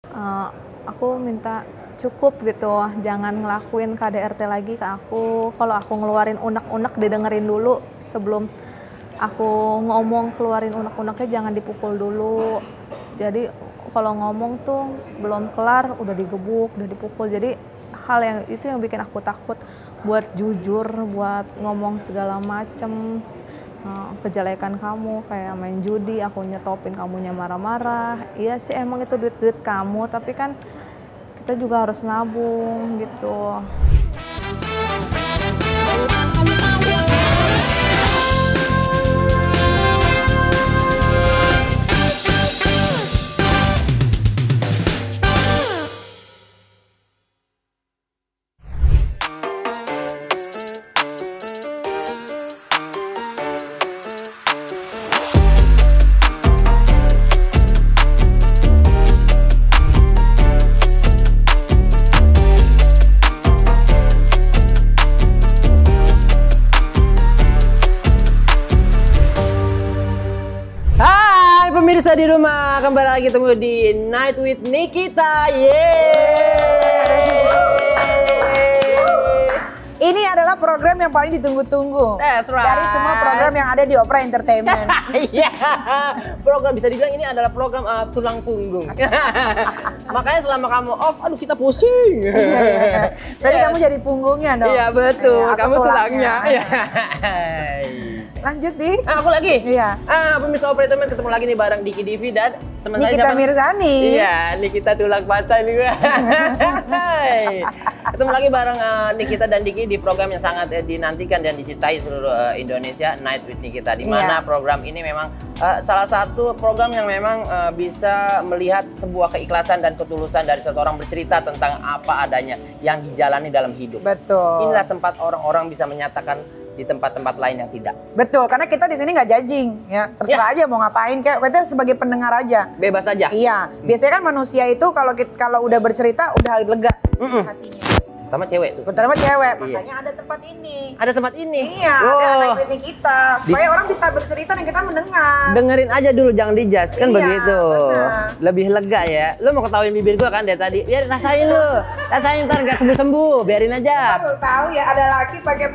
Eee, aku minta cukup gitu, jangan ngelakuin KDRT lagi ke aku. Kalau aku ngeluarin unek-unek didengerin dulu sebelum aku ngomong, keluarin unek-uneknya jangan dipukul dulu. Jadi kalau ngomong tuh belum kelar udah digebuk, udah dipukul. Jadi hal yang itu yang bikin aku takut buat jujur, buat ngomong segala macem. Kejelekan kamu kayak main judi, aku nyetopin kamunya marah-marah. Iya sih emang itu duit-duit kamu, tapi kan kita juga harus nabung gitu. Hai pemirsa di rumah, kembali lagi ketemu di Night with Nikita. Ini adalah program yang paling ditunggu-tunggu. That's right. Dari semua program yang ada di Opera Entertainment. Iya, program bisa dibilang ini adalah program tulang punggung. Makanya selama kamu off, aduh kita pusing. Berarti kamu jadi punggungnya dong. Iya betul, Aku kamu tulangnya. Iya. Lanjut di. Aku lagi. Iya. Pemirsa Opera Entertainment ketemu lagi nih bareng Diki Divi dan teman saya Nikita siapa? Mirzani. Iya, Nikita tulang patah nih gue. Ketemu lagi bareng Nikita dan Diki di program yang sangat dinantikan dan dicintai seluruh Indonesia, Night with Nikita. Di mana program ini memang salah satu program yang memang bisa melihat sebuah keikhlasan dan ketulusan dari seseorang bercerita tentang apa adanya yang dijalani dalam hidup. Betul. Inilah tempat orang-orang bisa menyatakan di tempat-tempat lain yang tidak. Betul, karena kita di sini nggak judging, ya terserah aja mau ngapain, kayak kita sebagai pendengar aja. Bebas aja. Iya, biasanya kan manusia itu kalau udah bercerita udah lega hatinya. Terutama cewek tuh. Terutama cewek, Iya. makanya ada tempat ini. Ada tempat ini. Iya, ada Night with Nikita, supaya orang bisa bercerita dan kita mendengar. Dengerin aja dulu, jangan dijudge, kan Iya, begitu. benar. Lebih lega ya. Lu mau ketawain bibir gua kan dari tadi. Biar rasain lu. Rasain ntar gak sembuh-sembuh, biarin aja. Baru tahu ya ada laki pakai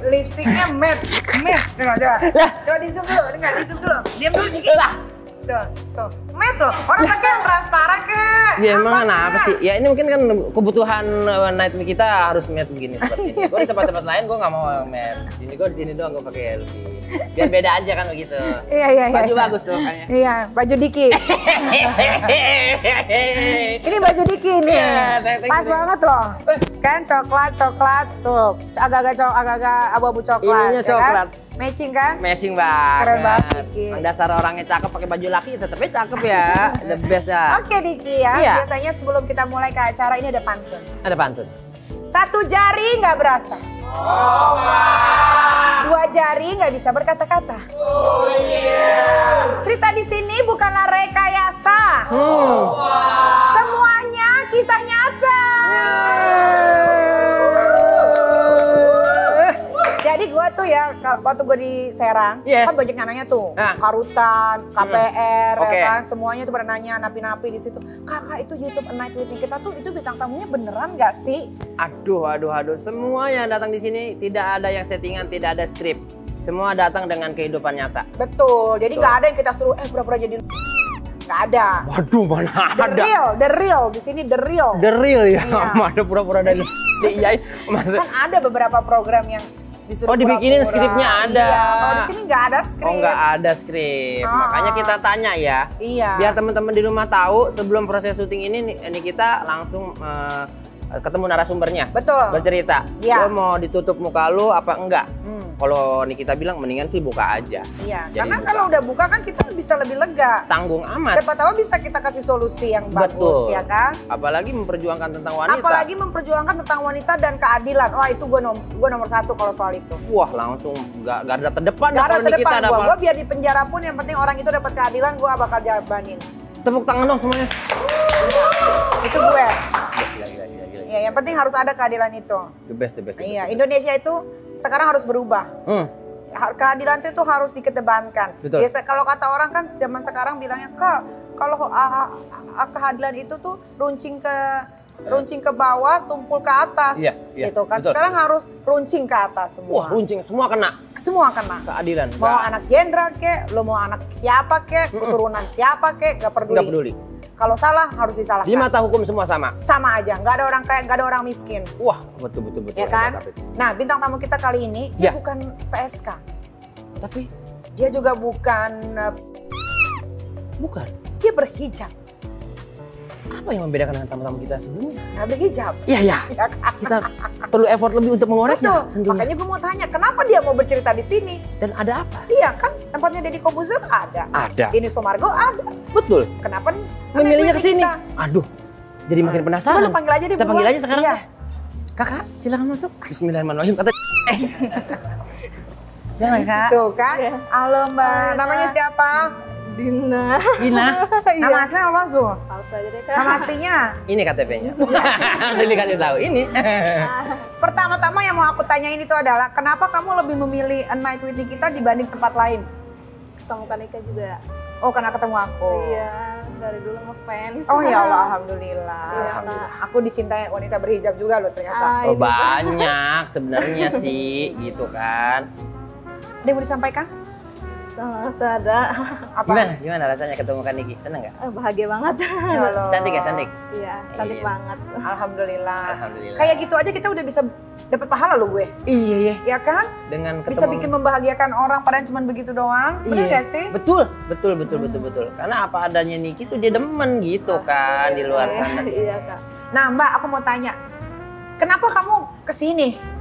lipstiknya matte. Coba di zoom dulu, dengar di zoom dulu. Diam dulu dikit. Lah. Tuh, matte loh. Orang pakai yang transparan kek. Ya emang kenapa sih? Ya ini mungkin kan kebutuhan night with kita harus matte begini seperti ini. Gue di tempat-tempat lain gue nggak mau matte. Ini gue di sini doang gue pakai lebih. Biar beda aja kan begitu. Iya. Baju bagus tuh kayaknya. Iya, baju Diki. Ini baju Diki nih. Iya, Pas banget loh. Kan coklat tuh. Agak-agak abu-abu coklat. Ininya ya kan? coklat. Matching kan? Matching banget. Keren banget, Diki. Dasar orangnya cakep pakai baju laki tetepnya cakep ya. The best dah. Oke Diki ya, Iya. biasanya sebelum kita mulai ke acara ini ada pantun. Ada pantun. Satu jari nggak berasa. Dua jari nggak bisa berkata-kata. Cerita di sini bukanlah rekayasa. Semuanya kisah nyata. Jadi gue tuh ya, waktu gue di Serang, Yes. kan banyak yang nanya tuh, Nah. Karutan, KPR, Oke. ya kan, semuanya tuh pada nanya, napi-napi di situ. Kakak itu YouTube A Night with Nikita tuh, itu bintang tamunya beneran gak sih? Aduh. Semua yang datang di sini tidak ada yang settingan, tidak ada skrip. Semua datang dengan kehidupan nyata. Betul, jadi nggak ada yang kita suruh, pura-pura jadi nggak ada. Waduh, mana The real, di sini the real. The real ya, Iya. mana pura-pura dari iya. Kan ada beberapa program yang disuruh dibikinin pura-pura. skripnya ada. Iya, kalau di sini nggak ada skrip. Oh, nggak ada skrip. Ah. Makanya kita tanya ya. Iya. Biar teman-teman di rumah tahu sebelum proses syuting ini kita langsung ketemu narasumbernya. Betul. Bercerita. Iya. Lo mau ditutup muka lo apa enggak? Hmm. Kalau Nikita bilang mendingan sih buka aja. Iya, Jadi karena buka. kalau udah buka kan kita bisa lebih lega. Tanggung amat. Siapa tahu bisa kita kasih solusi yang bagus, Betul. ya kan? Apalagi memperjuangkan tentang wanita. Apalagi memperjuangkan tentang wanita dan keadilan. Wah, itu gue nomor satu kalau soal itu. Wah, langsung garda terdepan dah Gak ada kalau Nikita terdepan dapat. gue biar di penjara pun yang penting orang itu dapat keadilan, gue bakal jabanin. Tepuk tangan dong semuanya. Itu gue. Gila. Ya, yang penting harus ada keadilan itu. The best. Iya, Indonesia itu sekarang harus berubah. Keadilan itu harus dikedepankan. Betul. Biasa kalau kata orang kan zaman sekarang bilangnya, Kak, kalau kehadilan itu tuh runcing ke bawah, tumpul ke atas, Iya, gitu kan. betul. Sekarang harus runcing ke atas semua. Wah, runcing semua kena Semua kena. keadilan. Mau Nggak- anak jenderal kek, lo mau anak siapa kek, keturunan siapa kek, gak nggak peduli. Kalau salah harus disalahkan. Di mata hukum semua sama. Sama aja, nggak ada orang kaya, nggak ada orang miskin. Wah, betul. Ya kan? Hebat, Apit. Nah, bintang tamu kita kali ini Ya. dia bukan PSK, Tapi dia juga bukan, bukan. dia berhijab. Apa yang membedakan dengan tamu-tamu kita sebelumnya? Nah, berhijab. Iya. Ya kan? Kita perlu effort lebih untuk mengoreknya. Betul. tentunya. Makanya gue mau tanya, kenapa dia mau bercerita di sini? Dan ada apa? Iya kan, tempatnya Deddy Kobuzer ada. Ada. Ini Sumargo ada. Betul. Kenapa Memilihnya ke sini. kita? Aduh. Jadi makin Coba penasaran. lu panggil aja dia Kita panggil berdua. aja sekarang. Iya. Kakak, silakan masuk. Bismillahirrahmanirrahim. Kata Jangan, Kak. Tuh kan. Iya. Halo Mbak, namanya siapa? Dina. Gina. Nama aslinya apa Zul? Langsung aja deh, Kak. Nama aslinya? Ini KTP-nya. Nanti dikasih tahu. Ini. Pertama-tama yang mau aku tanyain itu adalah kenapa kamu lebih memilih A Night with Nikita dibanding tempat lain? Ketemu Kanika juga. Oh, karena ketemu aku. Iya, dari dulu ngefans. Oh ya Allah, alhamdulillah. Iya, Alhamdulillah. Aku dicintai wanita berhijab juga loh ternyata. Oh, banyak sebenarnya sih gitu kan. Ada yang mau disampaikan? Sada. Apa? Gimana rasanya ketemu Kak Niki? Seneng nggak? Bahagia banget. Ya Allah. Cantik ya, cantik. Iya, cantik Iya. banget. Alhamdulillah. Alhamdulillah. Kayak gitu aja kita udah bisa dapat pahala loh gue. Iya ya. Ya kan? Dengan ketemu Bisa bikin membahagiakan orang padahal cuma begitu doang. Bener Iya. gak sih? Betul. Karena apa adanya Niki tuh dia demen gitu kan di luar sana. Iya, Kak. Nah Mbak, aku mau tanya. Kenapa kamu kesini?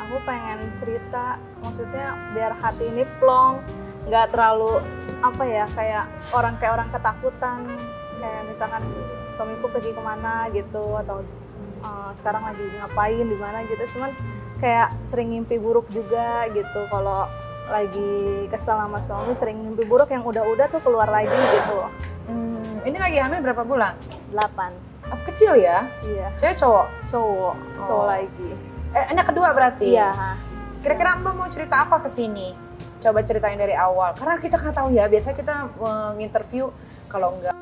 Aku pengen cerita, maksudnya biar hati ini plong, nggak terlalu apa ya, kayak orang ketakutan, kayak misalkan suamiku pergi kemana gitu atau sekarang lagi ngapain di mana gitu, cuman kayak sering mimpi buruk juga gitu. Kalau lagi kesel sama suami sering mimpi buruk yang udah tuh keluar lagi gitu. Ini lagi hamil berapa bulan? 8. Oh, kecil ya? Iya, Cewek cowok? cowok lagi. Anak kedua berarti? Iya. Kira-kira Mbak mau cerita apa ke sini? Coba ceritain dari awal. Karena kita nggak tahu ya, biasa kita menginterview kalau enggak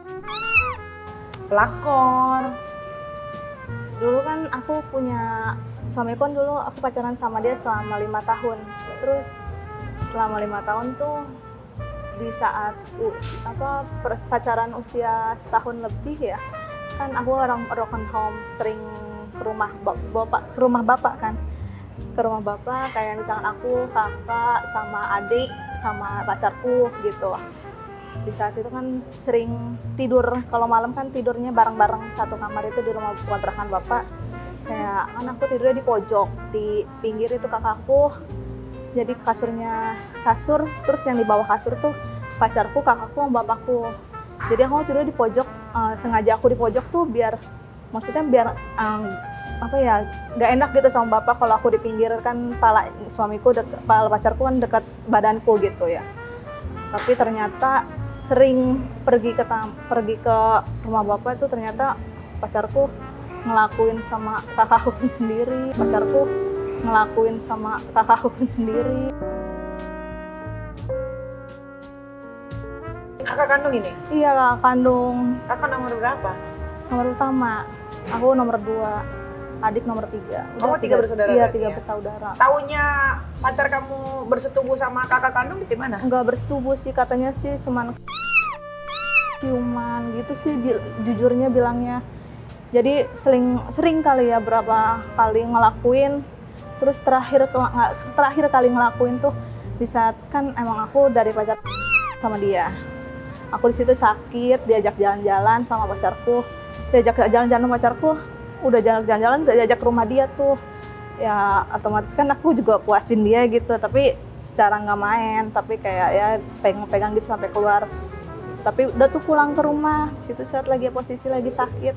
pelakor. Dulu kan aku punya suamiku kan, dulu aku pacaran sama dia selama 5 tahun. Terus selama 5 tahun tuh di saat pacaran usia setahun lebih ya, kan aku orang broken home, sering ke rumah bapak kan, ke rumah bapak kayak misalkan aku, kakak, sama adik, sama pacarku gitu. Di saat itu kan sering tidur, kalau malam kan tidurnya bareng-bareng satu kamar itu di rumah kontrakan bapak. Kayak kan aku tidurnya di pojok, di pinggir itu kakakku, jadi kasur, terus yang di bawah kasur tuh pacarku, kakakku, sama bapakku. Jadi aku tidur di pojok, sengaja aku di pojok tuh biar apa ya, nggak enak gitu sama bapak kalau aku di pinggir, kan pala suamiku, pala pacarku kan dekat badanku gitu ya. Tapi ternyata sering pergi ke rumah bapak itu ternyata pacarku ngelakuin sama kakakku sendiri. Kakak kandung ini? Iya, kakak kandung. Kakak nomor berapa? Nomor utama, aku nomor 2, adik nomor 3. Kamu 3 bersaudara Iya, berarti 3 ya? bersaudara. Taunya pacar kamu bersetubuh sama kakak kandung di mana? Enggak bersetubuh sih, katanya sih cuman ciuman gitu sih, jujurnya bilangnya. Jadi sering kali ya, berapa kali ngelakuin. Terus terakhir kali ngelakuin tuh di saat kan emang aku dari pacar sama dia. Aku di situ sakit, diajak jalan-jalan sama pacarku. Udah jalan-jalan diajak ke rumah dia tuh. Ya otomatis kan aku juga puasin dia gitu, tapi secara nggak main, tapi kayak ya pegang-pegang gitu sampai keluar. Tapi udah tuh pulang ke rumah, di situ saat lagi posisi lagi sakit.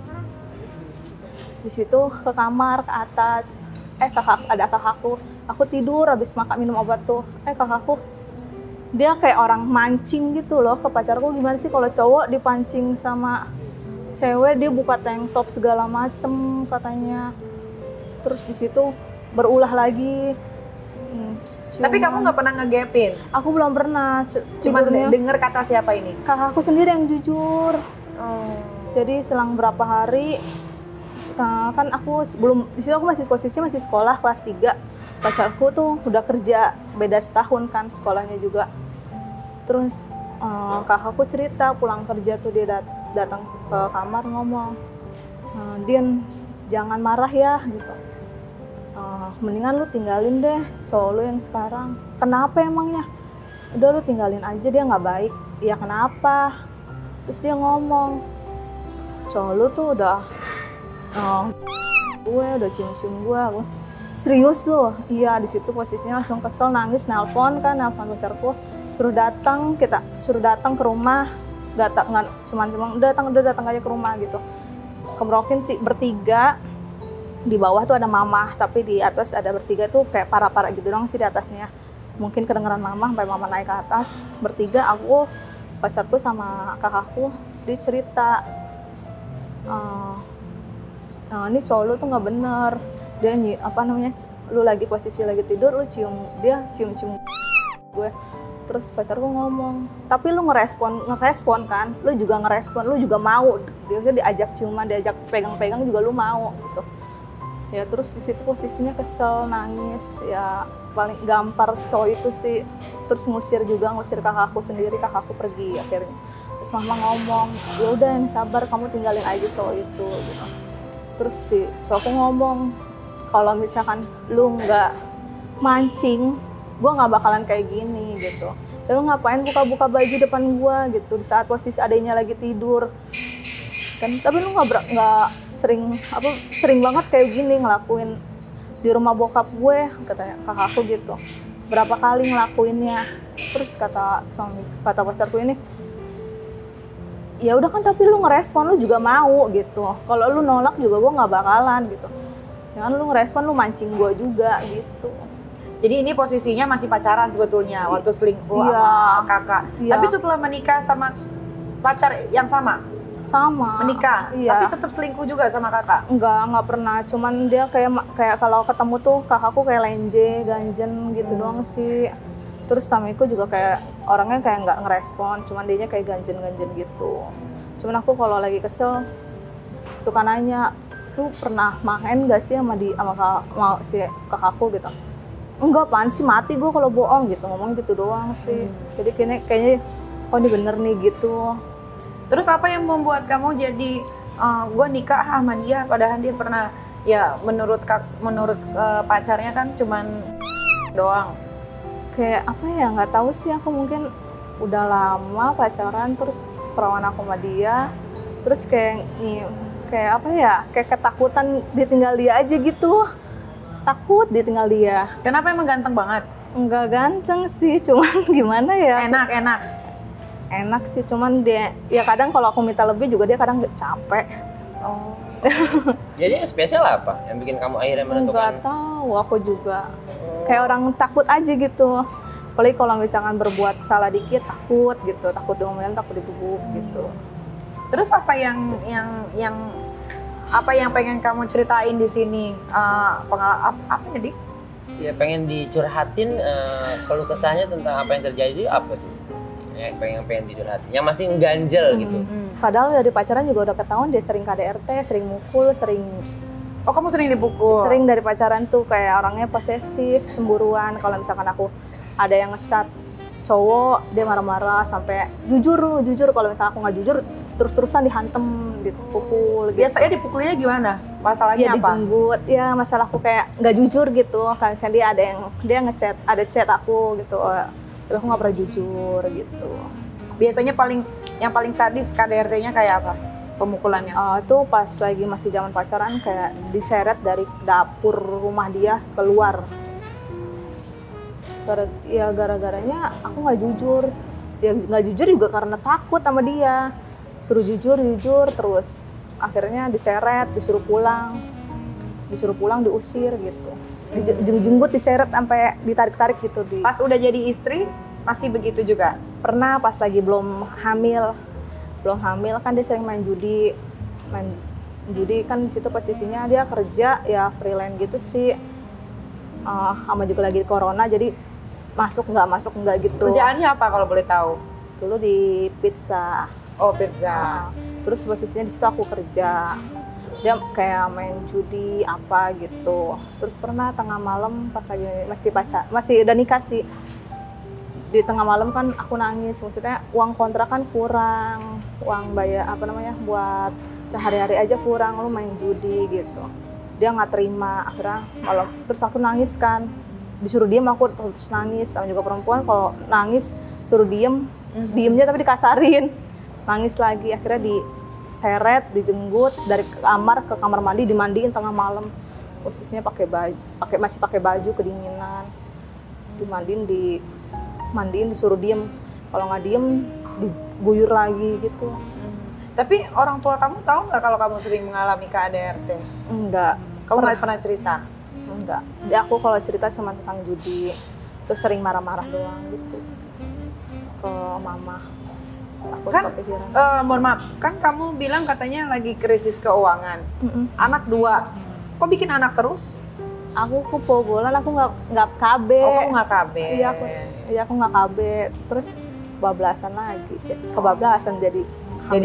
Di situ ke kamar, ke atas. Ada kakakku. Aku tidur habis minum obat tuh. Kakakku, dia kayak orang mancing gitu loh ke pacarku. Gimana sih kalau cowok dipancing sama cewek, dia buka tank top segala macem katanya. Terus di situ berulah lagi. Tapi kamu nggak pernah ngegapin? Aku belum pernah. Cuman Tidurnya denger kata siapa ini? kakakku sendiri yang jujur. Oh. Jadi selang berapa hari, kan aku sebelum di situ aku posisi masih sekolah kelas 3. Pacarku tuh udah kerja, beda setahun kan sekolahnya juga. Terus kakakku cerita pulang kerja tuh dia datang ke kamar ngomong, Din jangan marah ya gitu. Mendingan lu tinggalin deh cowok lu yang sekarang. Kenapa emangnya? Udah lu tinggalin aja, dia nggak baik. Iya kenapa? Terus dia ngomong, cowok lu tuh udah gue udah cium-cium gue. Serius lu? Iya. Di situ posisinya langsung kesel, nangis, nelpon pacarku, suruh datang ke rumah. Nggak cuman udah datang aja ke rumah gitu. Kemerokin bertiga. Di bawah tuh ada mama, tapi di atas ada bertiga tuh kayak para-para gitu dong sih di atasnya. Mungkin kedengeran mama sampai mama naik ke atas. Bertiga, aku, pacarku sama kakakku, dia cerita, ini cowok lu tuh nggak bener. Dia lu lagi posisi lagi tidur, lu cium gue. Terus pacarku ngomong, tapi lu ngerespon kan, lu juga mau, dia diajak ciuman, diajak pegang-pegang juga lu mau gitu. Ya terus di situ posisinya kesel, nangis, ya paling gampar cowok itu sih. Terus ngusir kakakku sendiri, kakakku pergi akhirnya. Terus mama ngomong, ya udah yang sabar, kamu tinggalin aja cowok itu gitu. Terus si cowokku ngomong, kalau misalkan lu nggak mancing, gua nggak bakalan kayak gini gitu. Dan lu ngapain buka-buka baju depan gua gitu di saat posisi adanya lagi tidur. Kan tapi lu nggak sering banget kayak gini ngelakuin di rumah bokap gue, katanya kakakku gitu. Berapa kali ngelakuinnya. Terus kata pacarku ini, ya udah kan tapi lu ngerespon, lu juga mau gitu. Kalau lu nolak juga gue nggak bakalan gitu. Jangan lu ngerespon, lu mancing gue juga gitu. Jadi ini posisinya masih pacaran sebetulnya waktu selingkuh Iya. sama kakak. Iya. Tapi setelah menikah sama pacar yang sama? Menikah, iya. tapi tetap selingkuh juga sama kakak? Nggak pernah, cuman dia kayak kalau ketemu tuh kakakku kayak lenje, ganjen gitu doang sih. Terus suamiku juga kayak orangnya kayak nggak ngerespon, cuman dianya kayak ganjen-ganjen gitu. Cuman aku kalau lagi kesel suka nanya, lu pernah main gak sih sama si kakakku gitu? Enggak, apaan sih, mati gue kalau bohong gitu, ngomong gitu doang sih. Jadi kayaknya oh ini bener nih gitu. Terus apa yang membuat kamu jadi gue nikah sama dia, padahal dia pernah ya menurut pacarnya kan cuman doang. Kayak apa ya, nggak tahu sih, aku mungkin udah lama pacaran, terus perawan aku sama dia, terus kayak apa ya, kayak ketakutan ditinggal dia aja gitu. Takut ditinggal dia. Kenapa, emang ganteng banget? Enggak ganteng sih, cuman gimana ya? Enak sih, cuman dia ya kadang kalau aku minta lebih juga dia kadang capek. Oh. Jadi yang spesial apa yang bikin kamu akhirnya menentukan? Nggak tahu, aku juga kayak orang takut aja gitu. Apalagi kalau misalkan berbuat salah dikit takut gitu, takut diomelin, takut digebuk gitu. Terus apa yang pengen kamu ceritain di sini? Apa ya, Dik? Ya pengen dicurhatin keluh kesahnya tentang apa yang terjadi apa tuh? Ya, pengen dicurhatin. Yang masih ganjel gitu. Padahal dari pacaran juga udah ketahuan dia sering KDRT, sering mukul, Oh, kamu sering dipukul? Sering dari pacaran tuh kayak orangnya posesif, cemburuan. Kalau misalkan aku ada yang ngechat cowok, dia marah-marah sampai jujur. Kalau misalkan aku nggak jujur, terus-terusan dihantem, dipukul. Gitu. Biasanya dipukulnya gimana? Masalahnya ya, apa? Dijenggut. Ya masalahku kayak nggak jujur gitu. Kalau misalnya dia ngechat, ada chat aku gitu. Tapi aku nggak pernah jujur gitu. Biasanya yang paling sadis KDRT-nya kayak apa? Pemukulannya? Itu pas lagi masih zaman pacaran, kayak diseret dari dapur rumah dia keluar. Gara-garanya aku nggak jujur. Ya nggak jujur juga karena takut sama dia. Suruh jujur terus. Akhirnya diseret, disuruh pulang, diusir gitu. Dijemput, diseret sampai ditarik-tarik gitu. Pas udah jadi istri masih begitu juga? Pernah pas lagi belum hamil kan dia sering main judi kan. Di situ posisinya dia kerja ya freelance gitu sih, sama juga lagi corona, jadi masuk nggak gitu. Kerjaannya apa kalau boleh tahu? Dulu di pizza. Oh, pizza. Terus posisinya di situ aku kerja. Dia kayak main judi apa gitu. Terus pernah tengah malam pas lagi masih udah nikah sih. Di tengah malam kan aku nangis, maksudnya uang kontrakan kurang, uang bayar buat sehari-hari aja kurang, lu main judi gitu. Dia nggak terima, akhirnya malam terus aku nangis kan, disuruh diem aku terus nangis. Sama juga perempuan kalau nangis suruh diemnya tapi dikasarin, nangis lagi. Akhirnya diseret, dijenggut dari kamar ke kamar mandi, dimandiin tengah malam. Posisinya masih pakai baju kedinginan, dimandiin disuruh diem, kalau nggak diem diguyur lagi gitu. Tapi orang tua kamu tahu nggak kalau kamu sering mengalami KDRT? Enggak. Kamu nggak pernah cerita? Enggak. Dia aku kalau cerita cuma tentang judi, terus sering marah-marah doang gitu ke mama. Aku Kan, kepikiran. mohon maaf, kan kamu bilang katanya lagi krisis keuangan. Anak 2, kok bikin anak terus? Aku kebobolan, aku nggak KB. Oh, kamu nggak KB? Iya aku nggak KB. Terus kebablasan lagi, kebablasan jadi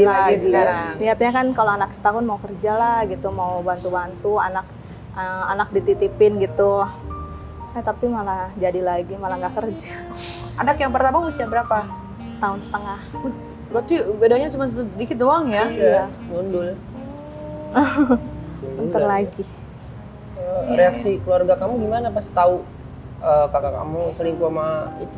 lagi sekarang. Niatnya kan kalau anak setahun mau kerja lah gitu, mau bantu-bantu anak dititipin gitu. Tapi malah jadi lagi, malah nggak kerja. Anak yang pertama usia berapa? Setahun setengah. Berarti bedanya cuma sedikit doang ya? Iya. Gundul. Bentar lagi. Reaksi keluarga kamu gimana pas tahu kakak kamu selingkuh sama itu?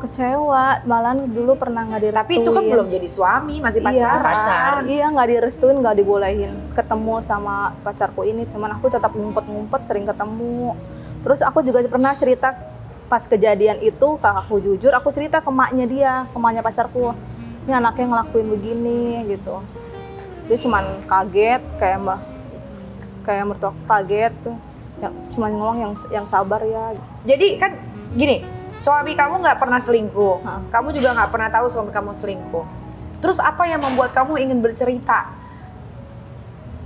Kecewa, malah dulu pernah nggak direstuin. Tapi itu kan belum jadi suami, masih pacaran. Iya, nggak direstuin, nggak dibolehin ketemu sama pacarku ini. Cuman aku tetap ngumpet-ngumpet, sering ketemu. Terus aku juga pernah cerita pas kejadian itu, kakakku jujur, aku cerita ke emaknya pacarku. Ini anaknya ngelakuin begini gitu. Dia cuman kaget, kayak mertua kaget tuh. Cuman ngomong yang sabar ya. Jadi kan gini, suami kamu nggak pernah selingkuh, kamu juga nggak pernah tahu suami kamu selingkuh. Terus apa yang membuat kamu ingin bercerita?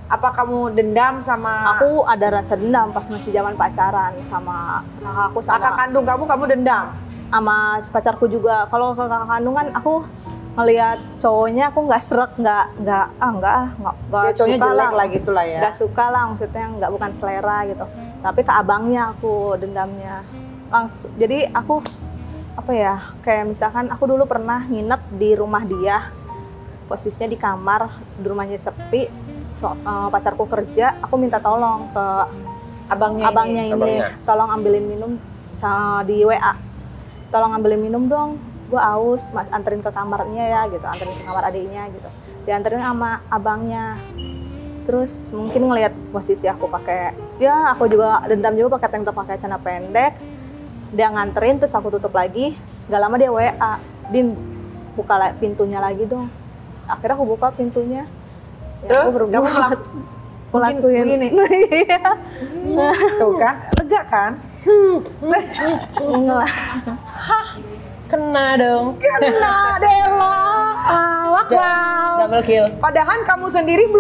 Apa kamu dendam sama? Aku ada rasa dendam pas masih zaman pacaran sama kakakku, sama kakak kandung kamu dendam? Sama pacarku juga. Kalau ke kakak kandung kan aku ngelihat cowoknya, aku nggak srek, nggak Ya, cowoknya jelek lah gitulah ya. Nggak suka lah, maksudnya nggak, bukan selera gitu. Tapi ke abangnya aku dendamnya. Langsung, jadi aku kayak misalkan aku dulu pernah nginep di rumah dia, posisinya di kamar, di rumahnya sepi, pacarku kerja, aku minta tolong ke abangnya ini, tolong ambilin minum di WA, tolong ambilin minum dong, gue aus, anterin ke kamarnya ya gitu, anterin ke kamar adiknya gitu, dianterin sama abangnya. Terus mungkin ngelihat posisi aku pakai, ya aku juga dendam juga pakai tank top, pakai celana pendek. Dia nganterin, terus aku tutup lagi. Gak lama dia WA, Din buka pintunya lagi dong. Akhirnya aku buka pintunya. Terus ya, kamu ngelakuin begini? Tuh kan, lega kan? Kena dong. Kena Dela. Double kill. Padahal kamu sendiri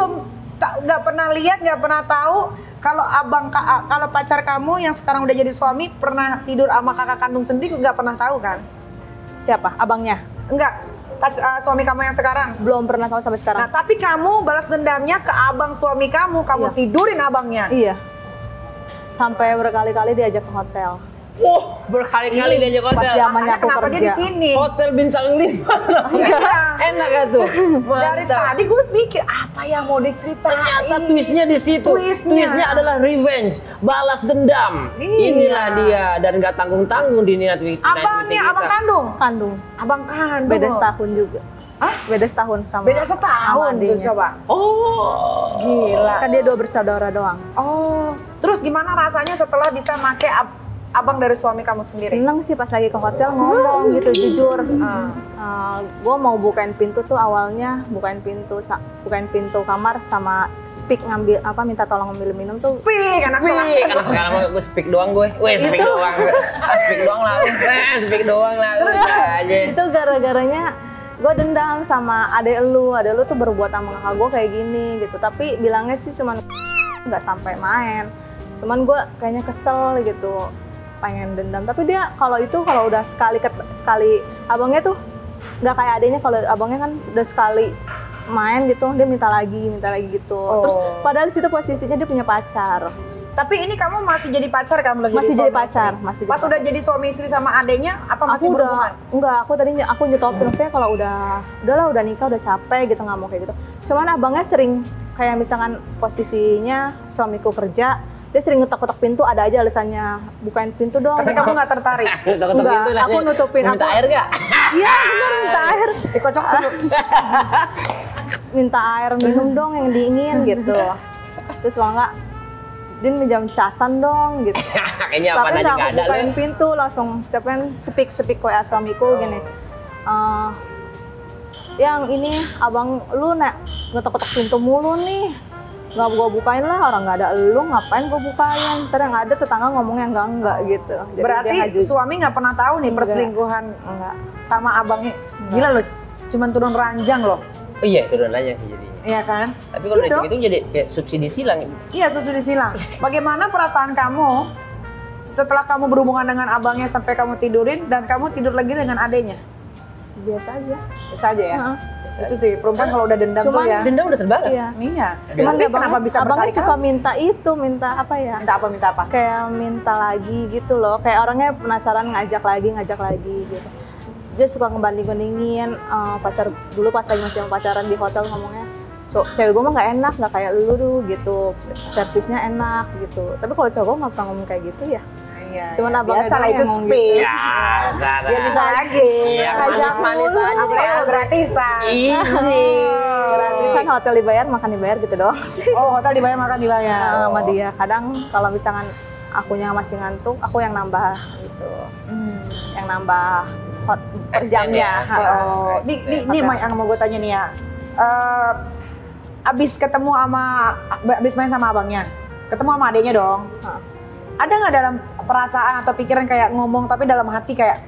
nggak pernah lihat, nggak pernah tahu kalau pacar kamu yang sekarang udah jadi suami pernah tidur sama kakak kandung sendiri, nggak pernah tahu kan? Siapa? Abangnya? Enggak, suami kamu yang sekarang? Belum pernah tahu sampai sekarang. Nah, tapi kamu balas dendamnya ke abang suami kamu Iya. Tidurin abangnya? Iya. Sampai berkali-kali diajak ke hotel. Berkali-kali diajak Pas hotel. zamannya aku Kenapa kerja. dia di sini? Hotel bintang 5. Enak gak tuh? Dari tadi gue pikir apa yang mau diceritain. Ternyata twistnya di situ. Twistnya Adalah revenge, balas dendam. Iya. Inilah dia, dan gak tanggung-tanggung di niat kita. Abangnya, abang kandung? Kandung. Abang kandung. Beda setahun juga. Hah? Beda setahun sama. Beda setahun tuh, coba. Oh, Gila. Kan dia 2 bersaudara doang. Oh, terus gimana rasanya setelah bisa make abang dari suami kamu sendiri? Seneng sih pas lagi ke hotel ngomong gitu, jujur. Gue mau bukain pintu tuh awalnya, bukain pintu kamar sama speak minta tolong ngambil minum tuh. Speak, anak sekarang mau gue speak doang gue. Speak doang. Speak doang lah. Speak doang lah. Aja. Itu gara-garanya gue dendam sama adek lu tuh berbuat sama kakak gue kayak gini gitu. Tapi bilangnya sih cuman nggak sampai main. Cuman gue kayaknya kesel gitu. pengen dendam. Tapi dia kalau udah sekali abangnya tuh nggak kayak adanya. Kalau abangnya kan udah sekali main gitu, dia minta lagi gitu. Terus padahal di situ posisinya dia punya pacar. Tapi ini kamu masih jadi pacar, kamu lagi Masih jadi pacar, Pas udah jadi suami istri sama adenya, apa masih berhubungan? Enggak, aku nyetopin. Maksudnya kalau udah nikah, udah capek gitu, nggak mau kayak gitu. Cuman abangnya sering kayak misalkan posisinya suamiku kerja, dia sering ngetok-ketok pintu, ada aja alasannya, bukain pintu dong. Tapi kamu nggak tertarik? Enggak, aku nutupin. Minta air nggak? Iya benar, minta air. Dikocok dulu. Minta air minum dong yang dingin gitu. Terus kalau nggak, dia minjam casan dong gitu. Kayaknya apa Tapi aja nggak nggak aku ada bukain loh. pintu, langsung speak WA suamiku gini. Yang ini abang lu ngetok-ketok pintu mulu nih. Nggak gua bukain lah, orang nggak ada lu, ngapain gua bukain? Ntar yang ada tetangga ngomongnya enggak gitu. Jadi Berarti suami nggak pernah tahu nih perselingkuhan sama abangnya. Gila loh, cuman turun ranjang loh. Oh iya, itu udah nanya sih jadinya. Iya kan? Tapi kalau Iya itu jadi kayak subsidi silang. Iya, subsidi silang. Bagaimana perasaan kamu setelah kamu berhubungan dengan abangnya sampai kamu tidurin dan kamu tidur lagi dengan adenya? Biasa aja. Bisa aja ya? Itu tuh perempuan kalau udah dendam tuh ya. Dendam udah terbalas. Iya. Iya. Cuman Tapi kenapa bisa abangnya berkali-kali? suka minta apa ya? Minta apa? Kayak minta lagi gitu loh. Kayak orangnya penasaran ngajak lagi gitu. Dia suka ngebanding-bandingin pacar dulu pas lagi masih pacaran di hotel ngomongnya. Cewek gue mah nggak enak, nggak kayak lu tuh gitu, servisnya enak gitu. Tapi kalau cowok nggak pernah ngomong kayak gitu ya. Iya. Cuman abangnya biasa lah doang itu yang ngomong speed. gitu. Ya, Biar bisa lagi. Iya, Ngajak manis-manis mulu. aja. Apa yang gratisan? Ini. Gratisan hotel dibayar, makan dibayar gitu doang sih. Oh, hotel dibayar, makan dibayar. Sama dia. Kadang kalau misalkan akunya masih ngantuk, aku yang nambah gitu. Yang nambah per jamnya. Oh, ini yang mau gue tanya nih ya. Abis main sama abangnya, ketemu sama adenya dong. Ada nggak dalam perasaan atau pikiran kayak ngomong tapi dalam hati kayak,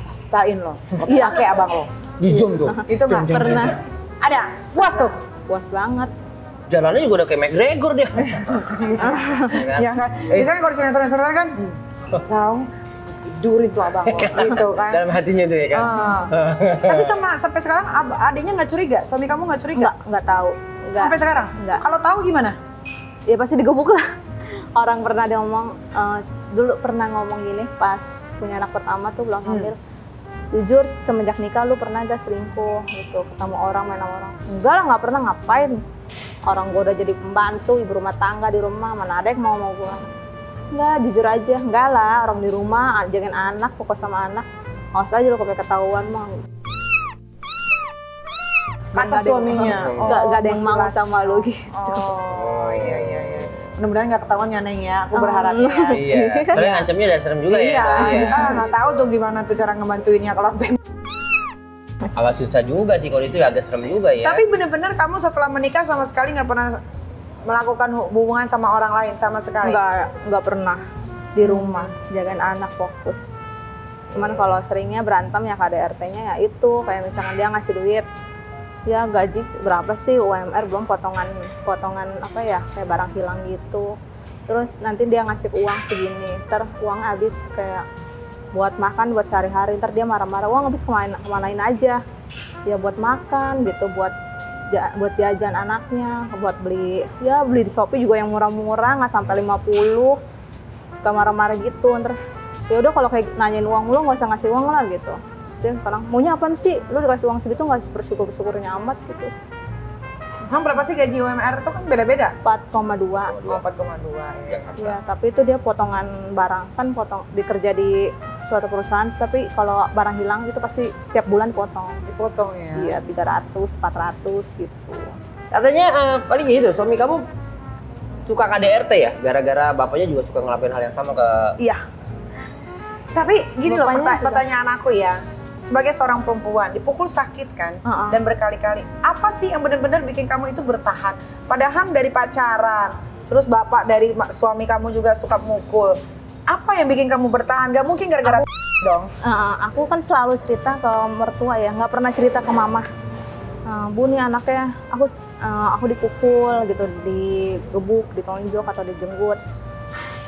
rasain lo, iya kayak abang lo. Di zoom tuh. Itu nggak Pernah. Ada, puas tuh. Puas banget. Jalannya juga udah kayak McGregor dia. Ya kan? Biasanya kalau di sinetron kan, tahu, tidurin tuh abang lo, gitu kan. Dalam hatinya tuh ya kan. Tapi sampai sekarang adenya nggak curiga, suami kamu nggak curiga? Nggak tahu. Sampai sekarang? Nggak. Kalau tahu gimana? Ya pasti digebuk lah. Orang pernah dia ngomong, dulu pernah ngomong gini pas punya anak pertama tuh belum hamil. Jujur semenjak nikah lu pernah gak selingkuh gitu, ketemu orang, main sama orang? Enggak lah, nggak pernah, ngapain? Orang gue udah jadi pembantu, ibu rumah tangga di rumah, mana ada yang mau gue? Enggak, jujur aja, enggak lah, orang di rumah, jagain anak, fokus sama anak. Awas aja lu sampai ketahuan mah. Kata suaminya. Nggak ada yang mau sama lu gitu. Oh iya. Mudah-mudahan nggak ketahuan ya Neng ya, aku berharapnya ya. Iya. Soalnya ngancamnya udah serem juga ya. Iya, kita nggak tahu tuh gimana tuh cara ngebantuinnya kalau sampai. Awal susah juga sih kalau itu ya, agak serem juga ya. Tapi bener-bener kamu setelah menikah sama sekali nggak pernah melakukan hubungan sama orang lain sama sekali? Nggak pernah. Di rumah, jagain anak, fokus. Cuman kalau seringnya berantem ya KDRT-nya ya itu, kayak misalkan dia ngasih duit, ya gaji berapa sih UMR, belum potongan apa ya, kayak barang hilang gitu. Terus nanti dia ngasih uang segini, ntar uang habis kayak buat makan, buat sehari-hari, ntar dia marah-marah, uang habis kemanain aja. Ya buat makan gitu, buat jajan anaknya, buat beli di Shopee juga yang murah-murah, nggak sampai 50, suka marah-marah gitu. Ntar ya udah kalau kayak nanyain uang lu nggak usah ngasih uang lah gitu. Terus dia sekarang maunya apaan sih? Lu dikasih uang segitu nggak bersyukur-syukurnya amat gitu. Berapa sih gaji UMR itu kan beda-beda? 4,2. 4,2 ya. Ya, tapi itu dia potongan barang, kan dikerja di suatu perusahaan, tapi kalau barang hilang itu pasti setiap bulan Dipotong ya. Iya, 300, 400 gitu. Katanya paling gitu, suami kamu suka KDRT ya? Gara-gara bapaknya juga suka ngelakuin hal yang sama ke... Iya. Tapi gini loh Bapaknya pertanyaan aku ya. Sebagai seorang perempuan, dipukul sakit kan, dan berkali-kali. Apa sih yang benar-benar bikin kamu itu bertahan? Padahal dari pacaran, terus bapak dari suami kamu juga suka mukul. Apa yang bikin kamu bertahan? Gak mungkin gara-gara dong. Aku kan selalu cerita ke mertua ya, nggak pernah cerita ke mama. Bu nih anaknya, aku dipukul gitu, digebuk, ditonjok atau dijenggut.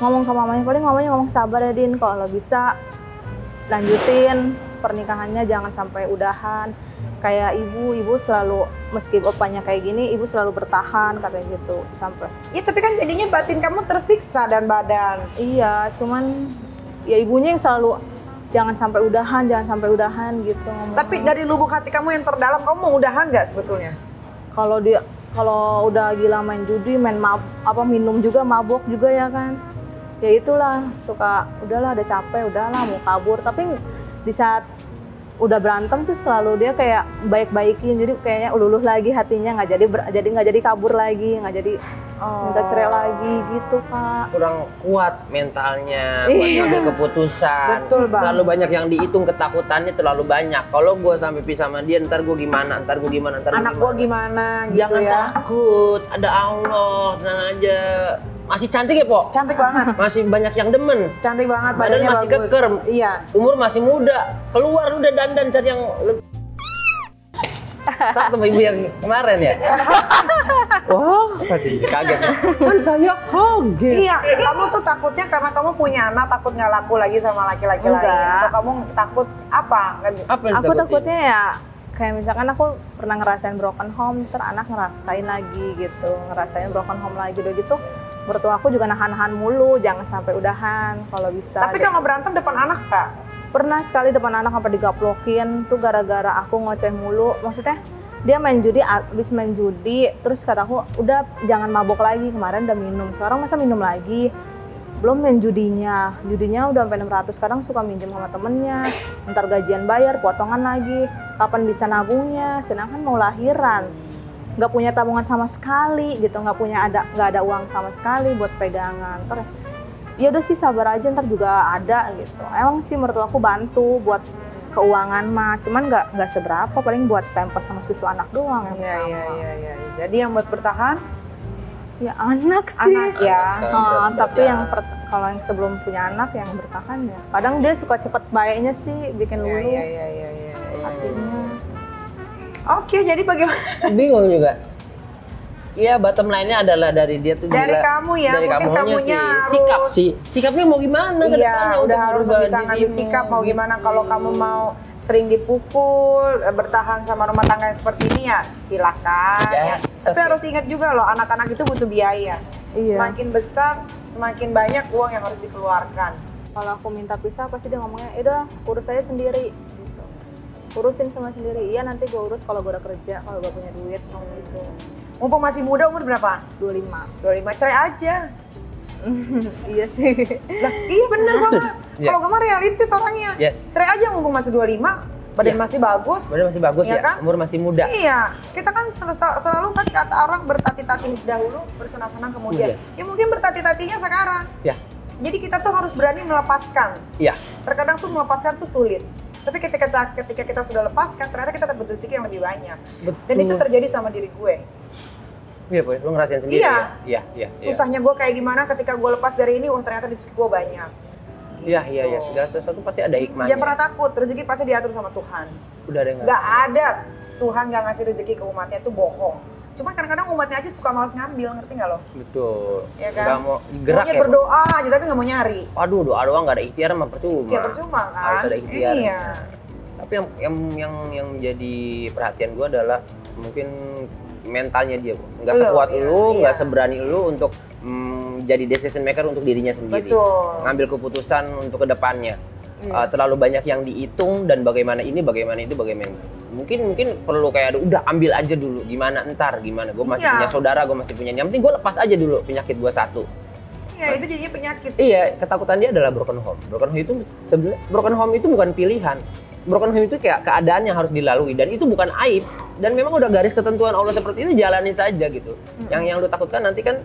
ngomong ke mamanya, paling mamanya ngomong sabar ya Din, kalau bisa lanjutin pernikahannya, jangan sampai udahan. Kayak ibu selalu, meski opanya kayak gini, ibu selalu bertahan katanya gitu sampai. Ya tapi kan jadinya batin kamu tersiksa dan badan. Iya, cuman ya ibunya yang selalu jangan sampai udahan gitu ngomong. Tapi dari lubuk hati kamu yang terdalam, kamu mau udahan nggak sebetulnya? Kalau udah gila main judi, minum juga, mabok juga ya kan. Ya itulah, suka udahlah, udah capek, udahlah mau kabur. Tapi di saat udah berantem tuh selalu dia kayak baik-baikin, jadi kayaknya luluh lagi hatinya, nggak jadi kabur lagi, nggak jadi minta cerai lagi gitu Kak. Kurang kuat mentalnya buat ngambil keputusan. Betul, Bang. Terlalu banyak yang dihitung, ketakutannya terlalu banyak. Kalau gue sampai pisah sama dia, ntar gue gimana, Anak gue gimana gitu. Jangan ya. takut, ada Allah, tenang aja. Masih cantik ya, Po? Cantik banget. Masih banyak yang demen. Cantik banget, Badan badannya masih bagus. keker. Iya. Umur masih muda. Keluar udah dandan cari yang lebih. Tak sama ibu yang kemarin ya? Wah, tadi kaget. Kan saya kaget. Iya, kamu tuh takutnya karena kamu punya anak, takut nggak laku lagi sama laki-laki lain. Enggak. Atau kamu takut apa? Apa yang Aku ditakutin? takutnya ya kayak misalkan aku pernah ngerasain broken home, terus anak ngerasain lagi gitu, ngerasain broken home lagi udah gitu. Mertua aku juga nahan-nahan mulu, jangan sampai udahan kalau bisa. Tapi kalau berantem depan anak, Kak? Pernah sekali depan anak sampai digaplokin tuh gara-gara aku ngoceh mulu. Maksudnya dia habis main judi, terus kataku udah jangan mabok lagi, kemarin udah minum, sekarang masa minum lagi. Belum main judinya udah sampai 600, kadang suka minjem sama temennya, ntar gajian bayar, potongan lagi, kapan bisa nabungnya, sedangkan mau lahiran. Nggak punya tabungan sama sekali gitu, nggak ada uang sama sekali buat pegangan. Ntar ya udah sih sabar aja, ntar juga ada gitu. Emang sih mertua aku bantu buat keuangan mah, cuman nggak seberapa, paling buat pampers sama susu anak doang yang Iya. Jadi yang buat bertahan ya anak sih. anak ya. Tapi kalau yang sebelum punya anak yang bertahan ya, kadang dia suka cepet baiknya sih, bikin lulu Iya. hatinya. Oke, jadi bagaimana? Bingung juga. Iya, bottom line-nya adalah dari dia tuh Dari gila. kamu ya, dari mungkin kamunya kamunya sikap harus- sih. Sikapnya mau gimana ke depannya Iya, untuk udah harus merubah bisa ngambil dirimu, sikap mau gimana. Kalau kamu mau sering dipukul, bertahan sama rumah tangga yang seperti ini ya silakan. Ya, Tapi oke. harus ingat juga loh, anak-anak itu butuh biaya. Iya. Semakin besar, semakin banyak uang yang harus dikeluarkan. Kalau aku minta pisah pasti dia ngomongnya, udah urus saya sendiri gitu. Urusin sama sendiri, iya nanti gue urus kalau gue udah kerja, kalau gue punya duit, ngomong gitu. Mumpung masih muda, umur berapa? 25. 25, cerai aja. Iya sih. Lah, iya bener banget. Iya. Kalau gue mah realistis orangnya. Yes. Cerai aja mumpung masih 25, badan Iya. masih bagus. Badan masih bagus Iya ya, kan? umur masih muda. Iya, kita kan selalu kan kata orang bertati-tati dahulu, bersenang-senang kemudian. Iya. Ya mungkin bertati-tatinya sekarang. Ya, Jadi kita tuh harus berani melepaskan. iya. Terkadang tuh melepaskan tuh sulit. Tapi ketika kita sudah lepaskan, ternyata kita dapat rezeki yang lebih banyak. Dan itu terjadi sama diri gue. Iya, Boy, lu ngerasain sendiri Iya. ya? Iya. Susahnya gue kayak gimana ketika gue lepas dari ini, wah ternyata rezeki gue banyak. Iya. Segala sesuatu pasti ada hikmahnya. Jangan pernah takut, rezeki pasti diatur sama Tuhan. Udah ada yang Gak ada Tuhan gak ngasih rezeki ke umatnya, itu bohong. Cuma kadang-kadang umatnya aja suka malas ngambil, ngerti gak lo? Betul. Ya kan? Nggak mau gerak Maunya ya. berdoa aja tapi gak mau nyari. Aduh, doa doang nggak ada ikhtiar mah percuma. Ya percuma kan? Harus ada ikhtiar. Iya. Tapi yang jadi perhatian gue adalah mungkin mentalnya dia, Bu. Nggak Belum, sekuat iya, lu, nggak iya. seberani lu untuk jadi decision maker untuk dirinya sendiri. Betul. Ngambil keputusan untuk kedepannya. Iya. Terlalu banyak yang dihitung dan bagaimana ini, bagaimana itu, bagaimana itu. Mungkin perlu kayak ada, udah ambil aja dulu. Gimana ntar, gimana? Gue masih Iya. punya saudara, gue masih punya. Yang penting gue lepas aja dulu penyakit gue satu. Iya, itu jadinya penyakit. Iya, ketakutan dia adalah broken home. Broken home itu sebenarnya broken home itu bukan pilihan. Broken home itu kayak keadaan yang harus dilalui dan itu bukan aib. Dan memang udah garis ketentuan Allah seperti itu, jalani saja gitu. Yang lu takutkan nanti kan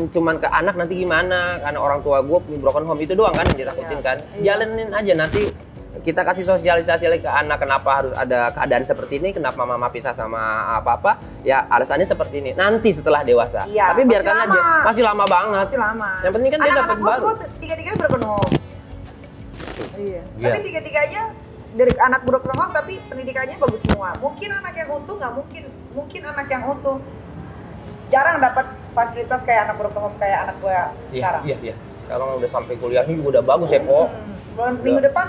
cuman ke anak nanti gimana, karena orang tua gue punya broken home itu doang kan yang ditakutin kan. Jalanin aja nanti kita kasih sosialisasi lagi ke anak kenapa harus ada keadaan seperti ini, kenapa mama pisah sama apa-apa, ya alasannya seperti ini. Nanti setelah dewasa. Iya, Tapi biarkanlah masih dia lama. masih lama banget. Masih lama. Yang penting kan dia dapat Anak-anak gue baru. semua tiga-tiganya broken home. Iya. Tapi tiga-tiganya dari anak broken home tapi pendidikannya bagus semua. Mungkin anak yang utuh nggak mungkin anak yang utuh jarang dapat fasilitas kayak anak broken home kayak anak gue sekarang. Iya. Sekarang udah sampai kuliahnya juga udah bagus ya, Po. Minggu depan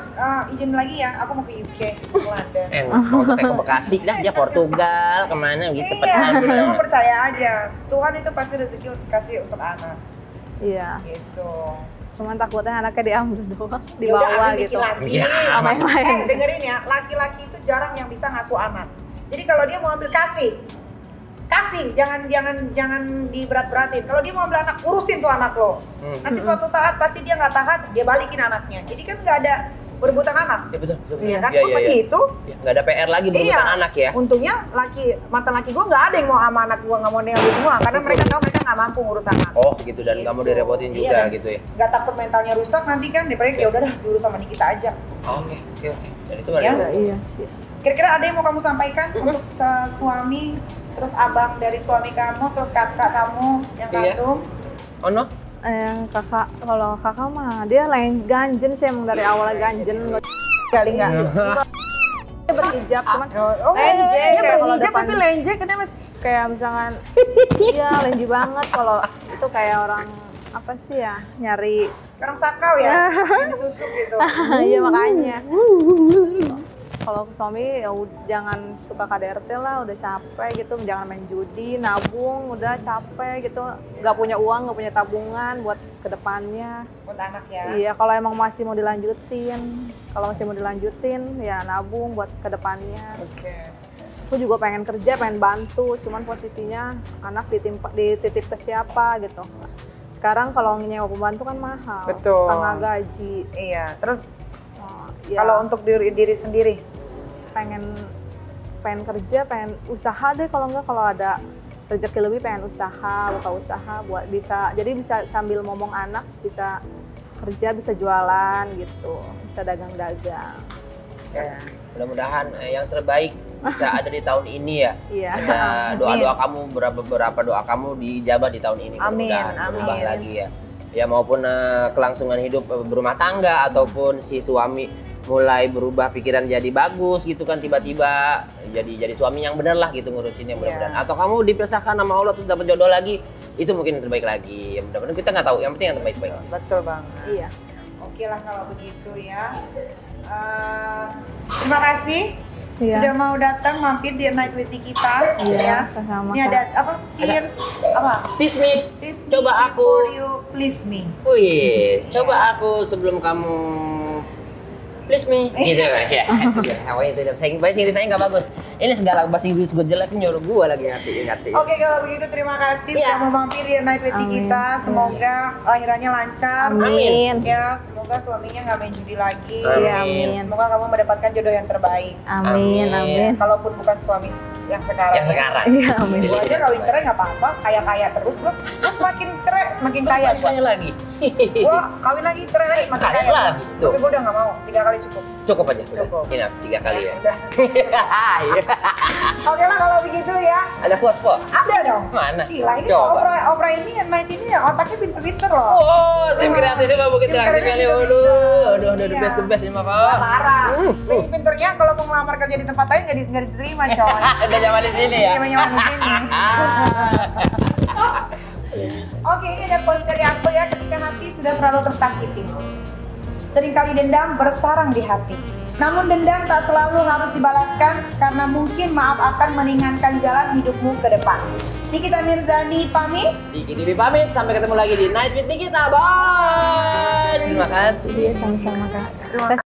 izin lagi ya, aku mau ke UK, ke London. Mau ke Bekasi dah, ya Portugal, kemana gitu. Iya, kamu percaya aja. Tuhan itu pasti rezeki kasih untuk anak. Iya. Gitu. Cuman takutnya anaknya diambil doang, Ya udah, dibawa ambil gitu. lagi. Iya, main-main. Dengerin ya, laki-laki itu jarang yang bisa ngasuh anak. Jadi kalau dia mau ambil kasih, jangan diberat-beratin. Kalau dia mau ambil anak, urusin tuh anak lo. Nanti suatu saat pasti dia nggak tahan, dia balikin anaknya. Jadi kan nggak ada berebutan anak. Ya betul. Iya kan, kok begitu? Ya, nggak ada PR lagi berebutan anak ya. Untungnya mantan laki gue nggak ada yang mau sama anak gue, nggak mau nengok semua, karena mereka tahu mereka nggak mampu ngurus anak. Oh gitu, dan kamu direpotin juga Iya, gitu ya. Nggak takut mentalnya rusak nanti kan, daripada ya udah dah diurus sama Nikita aja. Oke. Dan itu Ya. baru. Iya sih. Kira-kira ada yang mau kamu sampaikan untuk suami, terus abang dari suami kamu, terus kakak kamu yang Iya. kandung? Oh no? Kakak, kalau kakak mah dia lain ganjen sih, emang dari awalnya ganjen. Kali nggak? Dia berhijab, cuman Oh, lenje dia kayak kalau berhijab depan tapi lenje karena mas. kayak misalkan iya lenje banget, kalau itu kayak orang apa sih ya, nyari Orang sakau ya, yang ditusuk gitu. iya makanya. Kalau suami ya jangan suka KDRT lah, udah capek gitu, jangan main judi, nabung, udah capek gitu, nggak punya uang, nggak punya tabungan buat kedepannya. Buat anak ya. Iya, kalau emang masih mau dilanjutin, ya nabung buat kedepannya. Oke. Aku juga pengen kerja, pengen bantu, cuman posisinya anak dititip ke siapa gitu. Sekarang kalau nyewa pembantu kan mahal, Betul. setengah gaji. Iya. Terus Ya, kalau untuk diri sendiri, pengen kerja, pengen usaha deh, kalau ada rezeki lebih pengen buka usaha buat bisa sambil ngomong anak, bisa kerja, bisa jualan gitu, bisa dagang-dagang. ya. Mudah-mudahan yang terbaik bisa ada di tahun ini ya. Iya. Ada doa-doa kamu, beberapa doa kamu diijabah di tahun ini. Amin, Mudah-mudahan berubah amin. lagi ya. Ya maupun kelangsungan hidup berumah tangga, ataupun si suami mulai berubah pikiran jadi bagus gitu kan, tiba-tiba jadi suami yang benar lah gitu ngurusinnya, mudah-mudahan. Atau kamu dipisahkan sama Allah terus dapat jodoh lagi, itu mungkin yang terbaik lagi. Ya mudah-mudahan, kita nggak tahu, yang penting yang terbaik-baik. Betul banget. Iya. Oke lah kalau begitu ya. Terima kasih Iya. sudah mau datang mampir di Night with Nikita. Iya, Ya. sama-sama, Ini ada apa? Tears apa? Please me, Please me coba aku. before you please me. Wih, coba aku sebelum kamu please me gitu ya. Awalnya itu bahasa Inggris saya nggak bagus. Ini segala bahasa Inggris gue jelek, nyuruh gue lagi ngerti. Oke, kalau begitu terima kasih Iya. sudah mau mampir di Night with Amin. Nikita. Semoga lahirannya lancar. Amin. Ya, semoga suaminya nggak main judi lagi. Iya, amin. Semoga kamu mendapatkan jodoh yang terbaik. Amin, amin. Kalaupun bukan suami yang sekarang. Yang sekarang. Iya, amin. Gua aja kawin cerai nggak apa-apa, kaya-kaya terus gua. Gua semakin cerai semakin kaya. Gua. Kaya lagi. Gua kawin lagi cerai lagi makin Kaya kaya. lagi, tuh. Tapi gua udah nggak mau, 3 kali cukup. Cukup aja. Udah. Cukup. Enough, 3 kali ya. Udah. Iya. Oke lah kalau begitu ya. Ada quotes kok. Ada dong. Mana? Gila ini Coba. Opera ini Night ini ya otaknya pinter-pinter loh. Oh, tim kreatifnya mah begitu Tim aktifnya kreatif nih. pinter. Aduh, the Iya. best ini mah Wah, Pak. parah. Ini pinternya kalau mau ngelamar kerja di tempat lain nggak diterima coy. Udah zaman di sini ya. Nyaman-nyaman di sini. Oke, ini ada quotes dari aku ya. Ketika hati sudah terlalu tersakiti, seringkali dendam bersarang di hati. Namun dendam tak selalu harus dibalaskan, karena mungkin maaf akan meringankan jalan hidupmu ke depan. Nikita Mirzani pamit. Diki Dibi pamit, sampai ketemu lagi di Night with Nikita. Bye. Terima kasih. Iya, sama-sama Kak. Terima